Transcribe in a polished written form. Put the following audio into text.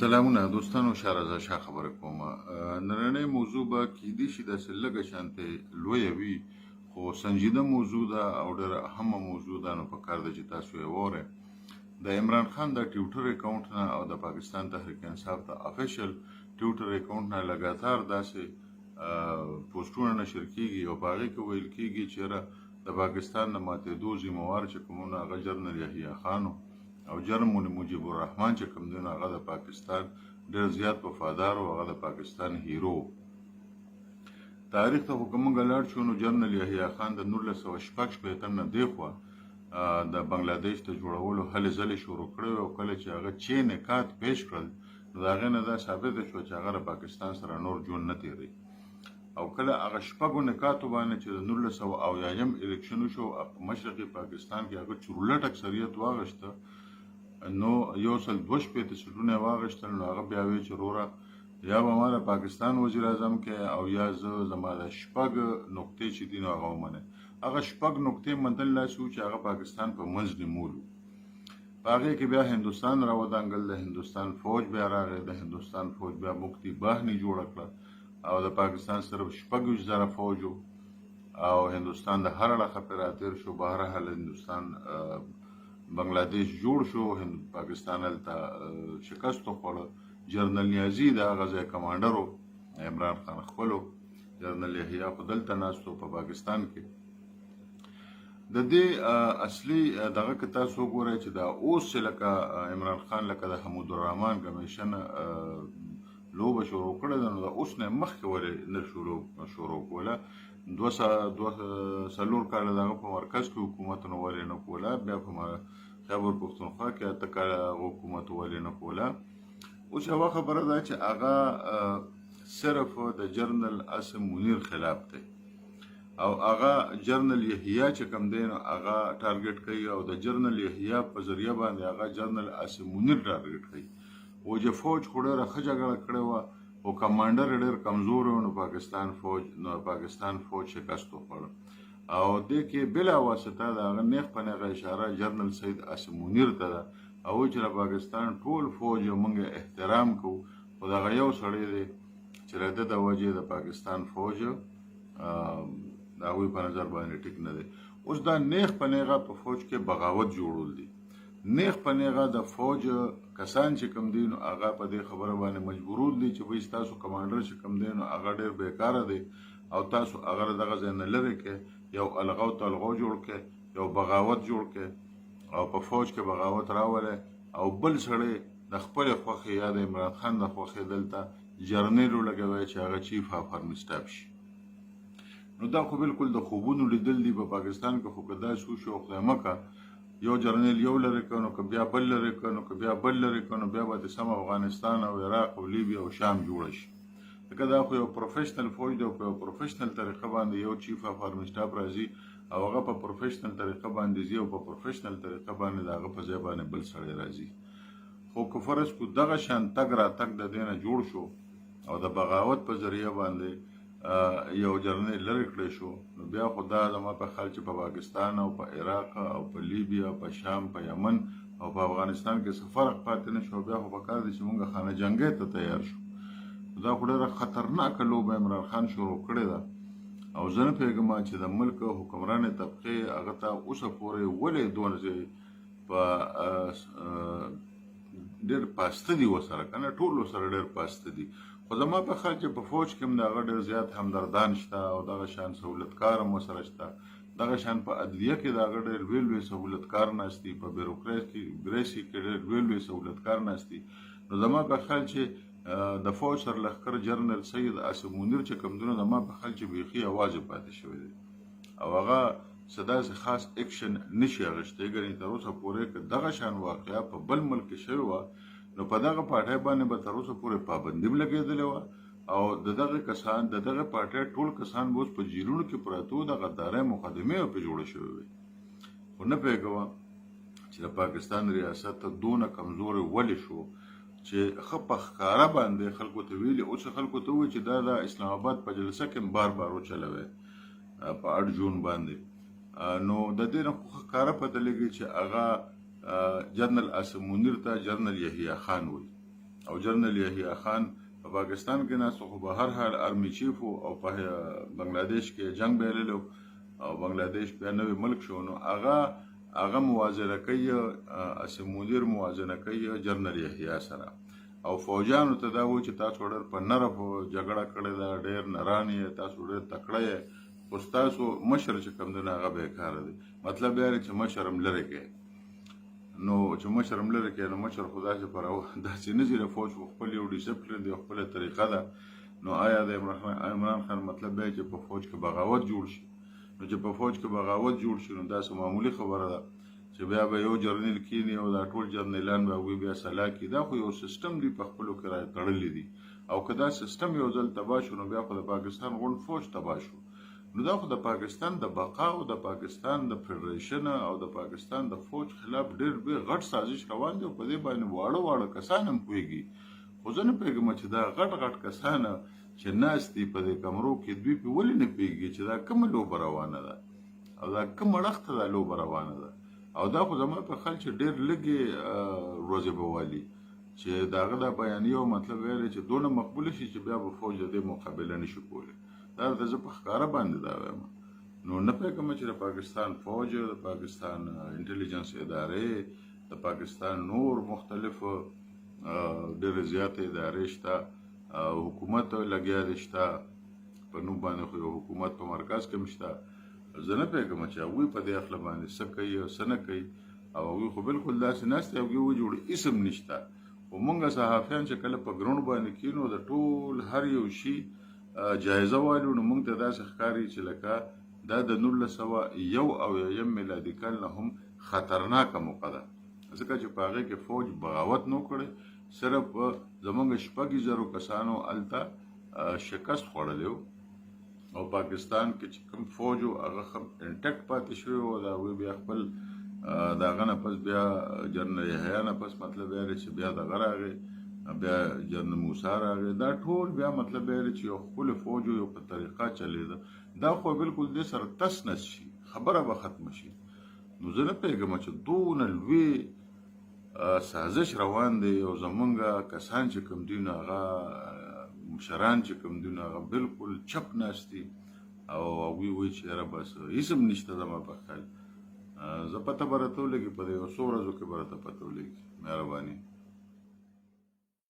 سلامونه دوستانو شارزه شاه خبره کومه نننۍ موضوع به کیدی شي داسې لږه شانتې لویه وي خو سنجیده موضوع ده او ډېره اهمه موضوع ده نو پکار ده چې تاسو یې واورئ د عمران خان د ټویټر اکاونټ نه او د پاکستان تحریک انصاف د افیشل ټویټر اکاونټ نه لګاتار داسې پوسټونه نشر کیږي او په هغې کې ویل کیږي چې د پاکستان د ماتېدو ذمهوار چې کومونه هغه جنرال یحیی خان او جنرال مجیب الرحمن چې کوم دی نو هغه د پاکستان ډېر زیات وفادار او هغه د پاکستان هیرو تاریخ ته خو که موږ لاړ شو نو جنرال یحیی خان د 1966 نه دېخوا د بنگلاديش ته جوړولو هلې ځلې شروع کړې او کله چې هغه چې نکات پیش کړل نو د هغې نه دا ثابته شوه چې هغه د پاکستان سره نور ژوند نه تېروي او کله هغه شپږو نکاتو باندې چې د 1980 الیکشن وشو په مشرقي پاکستان کې هغه چورلټ اکثریت واغشته نو یو سل 2 سیټونه واغشتل نو هغه بیا وی چې وروره یا به ما د پاکستان وزیر اعظم کې او یا زه زما د شپږ نقطې چې دي نو هغه ومنه هغه شپږ نقطې منتل لاسو چې هغه پاکستان په منځ نیمولو په هغې کې بیا هندوستان راودانګل د هندوستان فوج بیا راغی د هندوستان فوج بیا مکتي باهني جوړه کړه او د پاکستان صرف 20,000 فوج او هندوستان د هر اړخه پرې راتېر شو بهرحال هندوستان بنگلاديش جوړ شو پاکستان هلته شکست وخوړه جنرال نیازي د هغه ځای کمانډر عمران خان خپلو جنرال یحیی خو دلته ناست په پاکستان کې د دې اصلي دغه که تاسو وګورئ چې دا اوس چې لکه عمران خان لکه د حمود الرحمن کمیشن لوبه شروع کړې ده نو د اوس نه مخکې ولې نه شروع کوله 2 کاله دغه په مرکز کې حکومت نو ولې نه کوله بیا په خیبر پښتونخوا کې اته کاله حکومت ولې نه کوله اوس یوه خبره ده چې هغه صرف د جنرال عاصم منیر خلاف دی او هغه جنرال یحیی چې کوم دی نو هغه ټارګټ کوي او د جنرال یحیی په ذریعه باندې هغه جنرال عاصم منیر ټارګټ کوي او چې فوج خو ډېره ښه جګړه کړې وه او کمانډر ډېر کمزور و نو پاکستان فوج شکست وخوړ او دې کې بلا واسطه د هغه نیغ په نیغه اشاره جنرال سید عاصم منیر ته ده او چې د پاکستان ټول فوج موږ احترام کوو خو دغه یو سړی دی چې د ده د وجې د پاکستان فوج د هغوی په نظر باندې ټیک نه دی اوس دا نیغ په نیغه په فوج کې بغاوت جوړول دي نیغ په نیغه د فوج کسان چې کوم دي نو هغه په دې خبره باندې مجبورول دي چې وایي ستاسو کمانډر چې کوم دی نو هغه ډېر بیکاره دی او تاسو هغه دغه ځای نه لرې کړئ یو الغو تلغو جوړ کړئ یو بغاوت جوړ کړئ او په فوج کې بغاوت راولئ او بل سړی د خپلې خوښې یا د عمران خان د خوښې دلته جرنیل ولګوئ چې هغه چیف اف آرمي سټاف شي نو دا خو بالکل د خوبونو لیدل دي په پاکستان کې خو که داسې وشي او خدای مکه یو جرنیل یو لرې کړه نو که بیا بل لرې کړه نو که بیا بل لرې کړه نو بیا به د سم افغانستان او عراق او لیبیا او شام جوړه شي ځکه دا خو یو پروفیشنل فوج دی او په یو پروفیشنل طریقه باندې یو چیف اف آرمي سټاف راځي او هغه په پروفیشنل طریقه باندې ځي او په پروفیشنل طریقه باندې د هغه په ځای باندې بل سړی راځي خو که فرض کو دغه شان تګ راتګ د دې نه جوړ شو او د بغاوت په ذریعه باندې یو جرنیل لرې کړی شو نو بیا خو دا زما په خیال چې په پاکستان او په عراق او په لیبیا په شام په یمن او په افغانستان کې څه فرق پاتې نه شو بیا خو پکار دی چې موږ خانه جنګۍ ته تیار شو دا خو ډېره خطرناکه لوبه عمران خان شروع کړې ده او زه نه پوهېږم چې د ملک حکمرانې طبقې هغه ته اوسه پورې ولې دونه په ډېر پاسته دي ورسره که نه ټول ورسره ډېر پاسته دي خو زما په خیال چې په فوج کې هم د هغه ډېر زیات همدردان شته او دغه شان سهولتکار هم ورسره شته دغه شان په عدلیه کې د هغه ډېر لوی سهولتکار ناست دي په بیروکراسي کې ډېر لوی سهولتکار ناست دي نو زما په خیال چې د فوج سرلښکر جنرال سید عاصم منیر چې کوم دی نو زما په خیال چې بیخي یوازې پاتې شوی دی او هغه څه داسې خاص اکشن نشي اخیستی ګنې تر اوسه پورې که دغه شان واقعه په بل ملک کې شوې وه نو په دغه پارټۍ باندې به تر اوسه پورې پابندي هم لګېدلې وه او د دغه پارټۍ ټول کسان به اوس په جیلونو کې پراته وو د غدارۍ مقدمې به پرې جوړه شوې وې خو نه پوهېږم چې د پاکستان ریاست دونه کمزوری ولې شو چې ښه په ښکاره باندې خلکو ته ویلي اوس خلکو ته ووایي چې دا د اسلام آباد په جلسه کې بار وچلوئ په 8 جون باندې نو د دې نه خو ښکاره پته لګي چې هغه جنرال عاصم منیر ته جنرال یحیی خان وایي او جنرال یحیی خان په پاکستان کې ناست خو به هر حال آرمی چیف او په بنگلاديش کې جنگ بیللو او بنگلاديش بیا نوې ملک شو نو هغه موازنه کوي اسمونیر موازنه کوي جنرال یحیی سره او فوجانو ته دا و چې تاسو ډېر په نرف جګړه کړې ده ډېر نرانی تاسو ډېر تکړه خو ستاسو مشر چې کوم دی هغه بیکاره دی مطلب دا دی چې مشر هم لرې کوي نو چې مشر هم لرې کوي نو مشر خو داسې پر داسې نه ځي د فوج خو خپل یو ډیسپلین دی خپله طریقه ده نو آیا د عمران خان مطلب دی چې په فوج کې بغاوت جوړ شي نو چې په فوج کې بغاوت جوړ شي نو داسې معمولي خبره ده چې بیا به یو جرنیل کینی او دا ټول جرنیلان به وي بیا سلا کي دا خو یو سیستم دی په خپلو کې را تړلی دي او که دا سیستم یو ځل تباه شو نو بیا خو د پاکستان غونډ فوج تباه شو نو دا خو د پاکستان د بقا او د پاکستان د فدریشن او د پاکستان د فوج خلاف ډېر غټ سازش روان دی او په دې باندې واړه کسان هم پوهېږي خو زه نه پوهېږم چې دا غټ کسان چې ناست دي په دې کمرو کې دوی پې ولې نه پوهېږي چې دا کومه لوبه روانه ده او دا کوم اړخ ته دا لوبه روانه ده او دا خو زما په خیال چې ډېر لږې ورځې به والي چې د هغه دا بیانیه او مطلب ویلی چې دونه مقبوله شي چې بیا به فوج د دې مقابله نه شي کولی دا ته زه په ښکاره باندې دا وایم نو نه پوهېږم چې د پاکستان فوج د پاکستان انټلیجنس ادارې د پاکستان نور مختلف ډېرې زیاتې ادارې شته حکومت لګیا دی شته په نوم باندې خو یو حکومت په مرکز کې هم شته زه نه پوهېږم چې هغوی په دې اخله باندې څه کوي او څه نه کوي او هغوی خو بالکل داسې ناست دي هغوی وجوړ اسم نشته خو موږ صحافیان چې کله په ګراوند باندې کینو د ټول هر یو شي جایزه والو نو موږ ته داسې ښکاري چې لکه دا د 1901 میلادي کال نه هم خطرناکه موقع ده ځکه چې په هغې کې فوج بغاوت نه کړی صرف زموږ 6,000 کسانو هلته شکست خوړلی او پاکستان کې چې کوم فوج و هغه انټیکټ پاتې شوی و د هغوی بیا خپل د هغه نه پس بیا جنرال یحیی نه پس مطلب دا دی چې بیا دغه راغی بیا جنرال موسی راغی دا ټول بیا مطلب دا دی چې یو ښکلې فوج یو په طریقه چلېده دا خو بالکل دې سره تس نس شي خبره به ختمه شي نو زه نه پوهېږم چې دونه لوی سازش روان دی او زمونږ کسان چې کوم دي نو هغه مشران چې کوم دي نو هغه بالکل چپ ناست دي او هغوی وایي چې یاره بس هېڅ هم نشته زما په خیال زه پته به راته ولګي په دې یو څو ورځو کې به راته پته ولګي مهرباني